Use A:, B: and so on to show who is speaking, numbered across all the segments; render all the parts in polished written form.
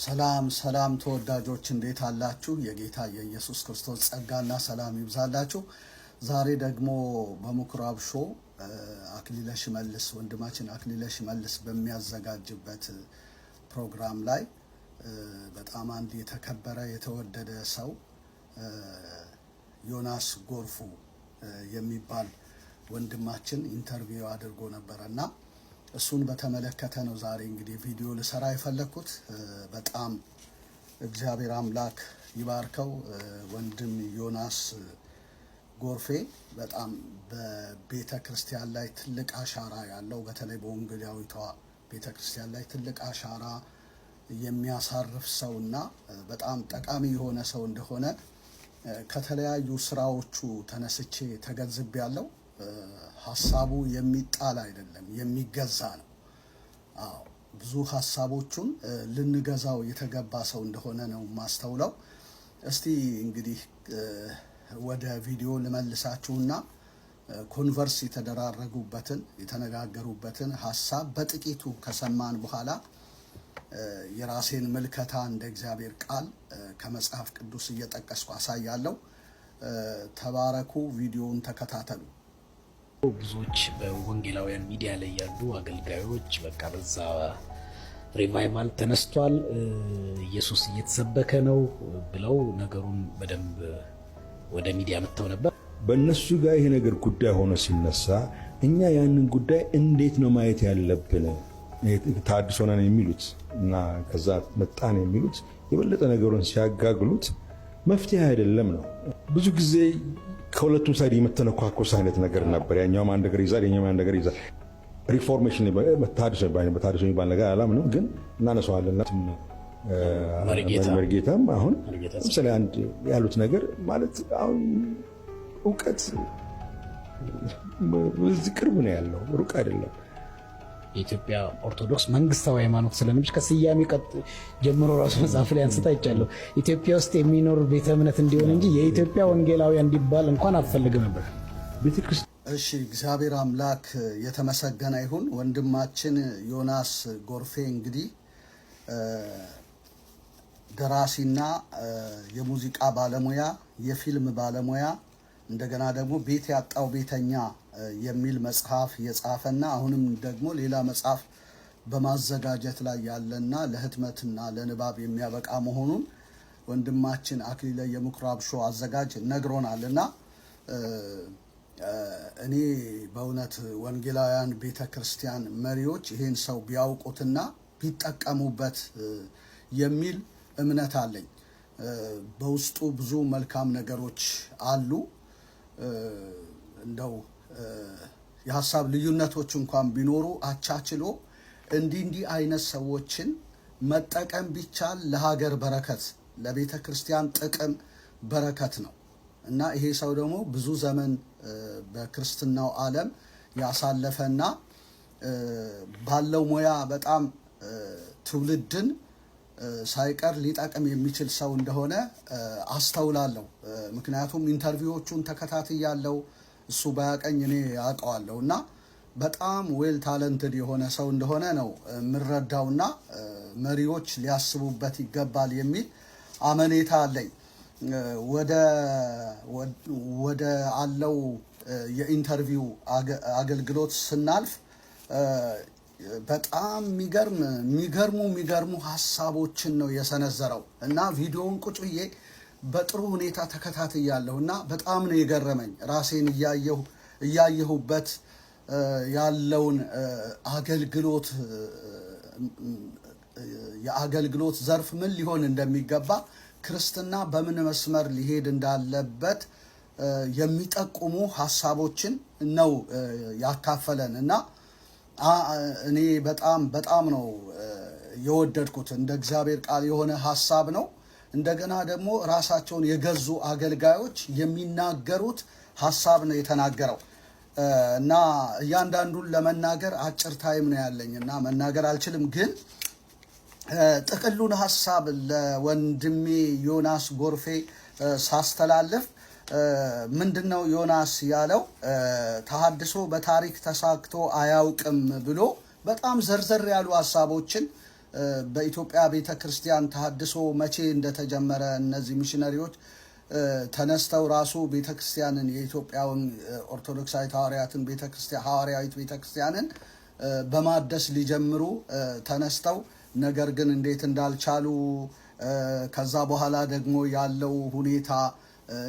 A: ሰላም ሰላም ተወዳጆች እንዴት አላችሁ? የጌታ የኢየሱስ ክርስቶስ ጸጋና ሰላም ይብዛላችሁ። ዛሬ ደግሞ በምኩራብ ሾው አክሊለ ሽመልስ ወንድማችን አክሊለ ሽመልስ በሚያዘጋጅበት ፕሮግራም ላይ በጣም አንድ የተከበረ የተወደደ ሰው ዮናስ ጎርፉ የሚባል ወንድማችን ኢንተርቪው አድርጎ ነበርና እሱን በተመለከተ ነው ዛሬ እንግዲህ ቪዲዮ ልሰራ የፈለኩት። በጣም እግዚአብሔር አምላክ ይባርከው። ወንድም ዮናስ ጎርፌ በጣም በቤተ ክርስቲያን ላይ ትልቅ አሻራ ያለው በተለይ በወንጌላዊቷ ቤተ ክርስቲያን ላይ ትልቅ አሻራ የሚያሳርፍ ሰውና በጣም ጠቃሚ የሆነ ሰው እንደሆነ ከተለያዩ ስራዎቹ ተነስቼ ተገንዝቤያለሁ። ሐሳቡ የሚጣል አይደለም፣ የሚገዛ ነው። ብዙ ሐሳቦቹን ልንገዛው የተገባ ሰው እንደሆነ ነው ማስተውለው። እስቲ እንግዲህ ወደ ቪዲዮ ልመልሳችሁና ኮንቨርስ የተደራረጉበትን የተነጋገሩበትን ሐሳብ በጥቂቱ ከሰማን በኋላ የራሴን ምልከታ እንደ እግዚአብሔር ቃል ከመጽሐፍ ቅዱስ እየጠቀስኩ አሳያለሁ። ተባረኩ። ቪዲዮውን ተከታተሉ።
B: ብዙዎች በወንጌላውያን ሚዲያ ላይ ያሉ አገልጋዮች በቃ በዛ ሪቫይቫል ተነስቷል፣ ኢየሱስ እየተሰበከ ነው ብለው ነገሩን በደንብ ወደ ሚዲያ መጥተው ነበር።
C: በእነሱ ጋር ይሄ ነገር ጉዳይ ሆኖ ሲነሳ እኛ ያንን ጉዳይ እንዴት ነው ማየት ያለብን? ታድሶ ነን የሚሉት እና ከዛ መጣን የሚሉት የበለጠ ነገሩን ሲያጋግሉት መፍትሄ አይደለም ነው። ብዙ ጊዜ ከሁለቱም ሳይድ የመተነኳኮስ አይነት ነገር ነበር። ያኛውም አንድ ነገር ይዛል፣ የኛውም አንድ ነገር ይዛል። ሪፎርሜሽን በታድሶ የሚባል ነገር አላምንም፣ ግን እናነሳዋለን። መርጌታም አሁን ለምሳሌ አንድ ያሉት ነገር ማለት አሁን እውቀት እዚህ ቅርብ ነው ያለው፣ ሩቅ አይደለም።
B: የኢትዮጵያ ኦርቶዶክስ መንግስታዊ ሃይማኖት ስለነች ከስያሜ ጀምሮ ራሱ መጽሐፍ ላይ አንስታ ይቻለው ኢትዮጵያ ውስጥ የሚኖር ቤተ እምነት እንዲሆን እንጂ የኢትዮጵያ ወንጌላውያን እንዲባል እንኳን አትፈልግም ነበር ቤተክርስቲያን።
A: እሺ፣ እግዚአብሔር አምላክ የተመሰገነ ይሁን። ወንድማችን ዮናስ ጎርፌ እንግዲህ ደራሲና የሙዚቃ ባለሙያ፣ የፊልም ባለሙያ እንደገና ደግሞ ቤት ያጣው ቤተኛ የሚል መጽሐፍ የጻፈና አሁንም ደግሞ ሌላ መጽሐፍ በማዘጋጀት ላይ ያለና ለህትመትና ለንባብ የሚያበቃ መሆኑን ወንድማችን አክሊለ የምኩራብ ሾው አዘጋጅ ነግሮናልና እኔ በእውነት ወንጌላውያን ቤተክርስቲያን መሪዎች ይሄን ሰው ቢያውቁትና ቢጠቀሙበት የሚል እምነት አለኝ። በውስጡ ብዙ መልካም ነገሮች አሉ። እንደው የሐሳብ ልዩነቶች እንኳን ቢኖሩ አቻችሎ እንዲህ አይነት ሰዎችን መጠቀም ቢቻል ለሀገር በረከት፣ ለቤተ ክርስቲያን ጥቅም በረከት ነው እና ይሄ ሰው ደግሞ ብዙ ዘመን በክርስትናው ዓለም ያሳለፈና ባለው ሙያ በጣም ትውልድን ሳይቀር ሊጠቅም የሚችል ሰው እንደሆነ አስተውላለሁ። ምክንያቱም ኢንተርቪዎቹን ተከታትያለሁ። እሱ ባያቀኝ እኔ ያውቀዋለሁ እና በጣም ዌል ታለንትድ የሆነ ሰው እንደሆነ ነው የምረዳውና መሪዎች ሊያስቡበት ይገባል የሚል አመኔታ አለኝ። ወደ አለው የኢንተርቪው አገልግሎት ስናልፍ በጣም የሚገርሙ ሀሳቦችን ነው የሰነዘረው እና ቪዲዮውን ቁጭ ብዬ በጥሩ ሁኔታ ተከታትያለሁ እና በጣም ነው የገረመኝ። ራሴን እያየሁበት ያለውን አገልግሎት የአገልግሎት ዘርፍ ምን ሊሆን እንደሚገባ ክርስትና በምን መስመር ሊሄድ እንዳለበት የሚጠቁሙ ሀሳቦችን ነው ያካፈለን እና እኔ በጣም ነው የወደድኩት። እንደ እግዚአብሔር ቃል የሆነ ሀሳብ ነው። እንደገና ደግሞ ራሳቸውን የገዙ አገልጋዮች የሚናገሩት ሀሳብ ነው የተናገረው እና እያንዳንዱን ለመናገር አጭር ታይም ነው ያለኝ እና መናገር አልችልም። ግን ጥቅሉን ሀሳብ ለወንድሜ ዮናስ ጎርፌ ሳስተላልፍ ምንድነው ዮናስ ያለው? ተሐድሶ በታሪክ ተሳክቶ አያውቅም ብሎ በጣም ዘርዘር ያሉ ሀሳቦችን በኢትዮጵያ ቤተክርስቲያን ተሐድሶ መቼ እንደተጀመረ እነዚህ ሚሽነሪዎች ተነስተው ራሱ ቤተክርስቲያንን የኢትዮጵያውን ኦርቶዶክሳዊት ሐዋርያዊት ቤተክርስቲያንን በማደስ ሊጀምሩ ተነስተው ነገር ግን እንዴት እንዳልቻሉ ከዛ በኋላ ደግሞ ያለው ሁኔታ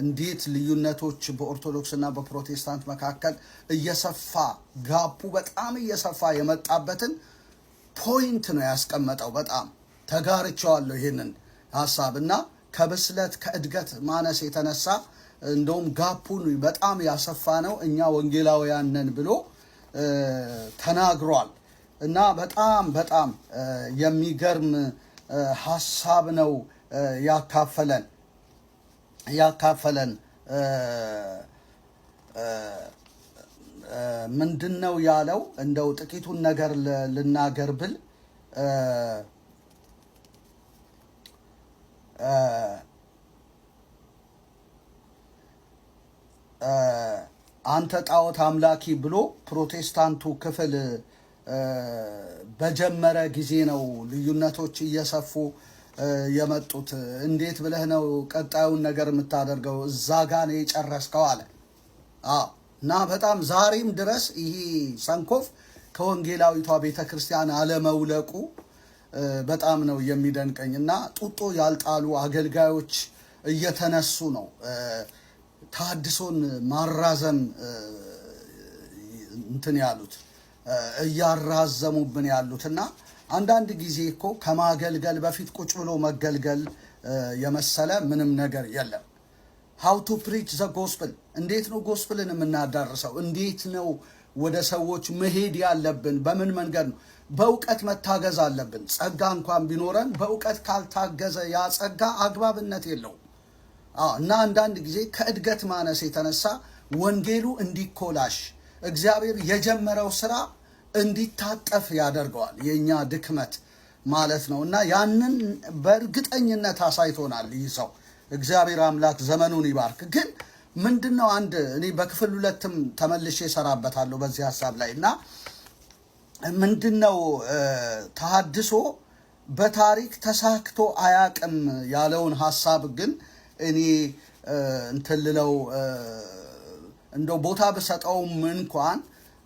A: እንዴት ልዩነቶች በኦርቶዶክስና በፕሮቴስታንት መካከል እየሰፋ ጋፑ በጣም እየሰፋ የመጣበትን ፖይንት ነው ያስቀመጠው። በጣም ተጋርቸዋለሁ ይሄንን ሐሳብ እና ከብስለት ከእድገት ማነስ የተነሳ እንደውም ጋፑን በጣም ያሰፋ ነው እኛ ወንጌላውያን ነን ብሎ ተናግሯል። እና በጣም በጣም የሚገርም ሐሳብ ነው ያካፈለን። ምንድነው ያለው? እንደው ጥቂቱን ነገር ልናገር ብል አንተ ጣዖት አምላኪ ብሎ ፕሮቴስታንቱ ክፍል በጀመረ ጊዜ ነው ልዩነቶች እየሰፉ የመጡት። እንዴት ብለህ ነው ቀጣዩን ነገር የምታደርገው? እዛ ጋ ነው የጨረስከው አለ። እና በጣም ዛሬም ድረስ ይሄ ሰንኮፍ ከወንጌላዊቷ ቤተክርስቲያን አለመውለቁ በጣም ነው የሚደንቀኝ። እና ጡጦ ያልጣሉ አገልጋዮች እየተነሱ ነው ተሐድሶን ማራዘም እንትን ያሉት እያራዘሙብን ያሉት። እና አንዳንድ ጊዜ እኮ ከማገልገል በፊት ቁጭ ብሎ መገልገል የመሰለ ምንም ነገር የለም። how to preach the gospel እንዴት ነው ጎስፕልን የምናዳርሰው? እንዴት ነው ወደ ሰዎች መሄድ ያለብን? በምን መንገድ ነው? በእውቀት መታገዝ አለብን። ጸጋ እንኳን ቢኖረን በእውቀት ካልታገዘ ያ ጸጋ አግባብነት የለውም። እና አንዳንድ ጊዜ ከእድገት ማነስ የተነሳ ወንጌሉ እንዲኮላሽ እግዚአብሔር የጀመረው ስራ እንዲታጠፍ ያደርገዋል። የኛ ድክመት ማለት ነው። እና ያንን በእርግጠኝነት አሳይቶናል ይህ ሰው። እግዚአብሔር አምላክ ዘመኑን ይባርክ። ግን ምንድነው አንድ እኔ በክፍል 2ም ተመልሼ እሰራበታለሁ በዚህ ሐሳብ ላይ። እና ምንድነው ተሐድሶ በታሪክ ተሳክቶ አያቅም ያለውን ሐሳብ ግን እኔ እንትልለው እንደው ቦታ በሰጠውም እንኳን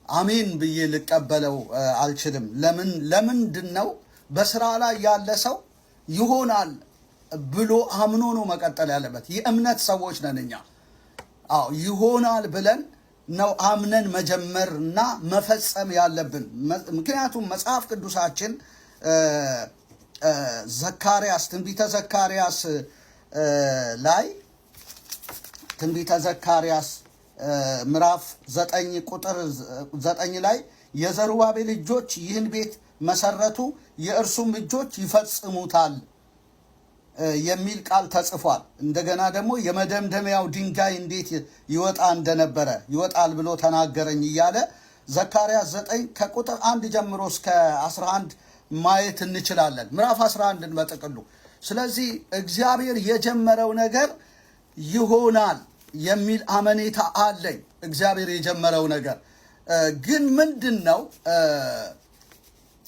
A: አሜን ብዬ ልቀበለው አልችልም። ለምንድነው በስራ ላይ ያለ ሰው ይሆናል ብሎ አምኖ ነው መቀጠል ያለበት? የእምነት ሰዎች ነን እኛ። ይሆናል ብለን ነው አምነን መጀመርና መፈጸም ያለብን። ምክንያቱም መጽሐፍ ቅዱሳችን ትንቢተ ዘካርያስ ላይ ትንቢተ ዘካርያስ ምዕራፍ 9 ቁጥር 9 ላይ የዘሩባቤል እጆች ይህን ቤት መሰረቱ፣ የእርሱም እጆች ይፈጽሙታል የሚል ቃል ተጽፏል። እንደገና ደግሞ የመደምደሚያው ድንጋይ እንዴት ይወጣ እንደነበረ ይወጣል ብሎ ተናገረኝ እያለ ዘካርያስ 9 ከቁጥር 1 ጀምሮ እስከ 11 ማየት እንችላለን። ምዕራፍ 11ን በጥቅሉ። ስለዚህ እግዚአብሔር የጀመረው ነገር ይሆናል የሚል አመኔታ አለኝ። እግዚአብሔር የጀመረው ነገር ግን ምንድነው?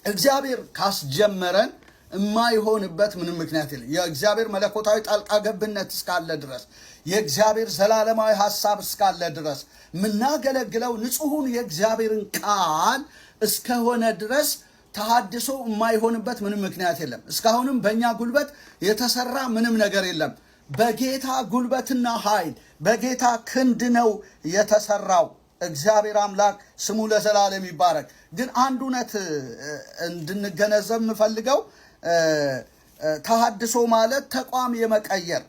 A: እግዚአብሔር ካስጀመረን የማይሆንበት ምንም ምክንያት የለም። የእግዚአብሔር መለኮታዊ ጣልቃ ገብነት እስካለ ድረስ፣ የእግዚአብሔር ዘላለማዊ ሐሳብ እስካለ ድረስ፣ የምናገለግለው ንጹሑን የእግዚአብሔርን ቃል እስከሆነ ድረስ ተሐድሶ የማይሆንበት ምንም ምክንያት የለም። እስካሁንም በእኛ ጉልበት የተሰራ ምንም ነገር የለም። በጌታ ጉልበትና ኃይል በጌታ ክንድ ነው የተሰራው። እግዚአብሔር አምላክ ስሙ ለዘላለም ይባረክ። ግን አንድ እውነት እንድንገነዘብ የምፈልገው ተሐድሶ ማለት ተቋም የመቀየር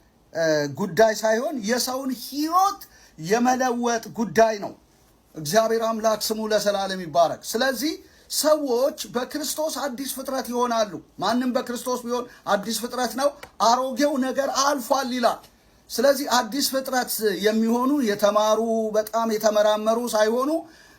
A: ጉዳይ ሳይሆን የሰውን ሕይወት የመለወጥ ጉዳይ ነው። እግዚአብሔር አምላክ ስሙ ለዘላለም ይባረክ። ስለዚህ ሰዎች በክርስቶስ አዲስ ፍጥረት ይሆናሉ። ማንም በክርስቶስ ቢሆን አዲስ ፍጥረት ነው፣ አሮጌው ነገር አልፏል ይላል። ስለዚህ አዲስ ፍጥረት የሚሆኑ የተማሩ በጣም የተመራመሩ ሳይሆኑ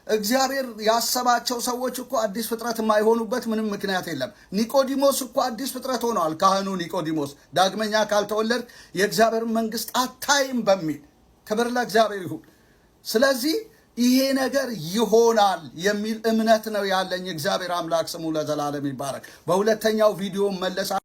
A: እግዚአብሔር ያሰባቸው ሰዎች እኮ አዲስ ፍጥረት የማይሆኑበት ምንም ምክንያት የለም። ኒቆዲሞስ እኮ አዲስ ፍጥረት ሆነዋል። ካህኑ ኒቆዲሞስ ዳግመኛ ካልተወለድ የእግዚአብሔር መንግስት አታይም በሚል ክብር ለእግዚአብሔር ይሁን። ስለዚህ ይሄ ነገር ይሆናል የሚል እምነት ነው ያለኝ። እግዚአብሔር አምላክ ስሙ ለዘላለም ይባረክ። በሁለተኛው ቪዲዮ መለሳ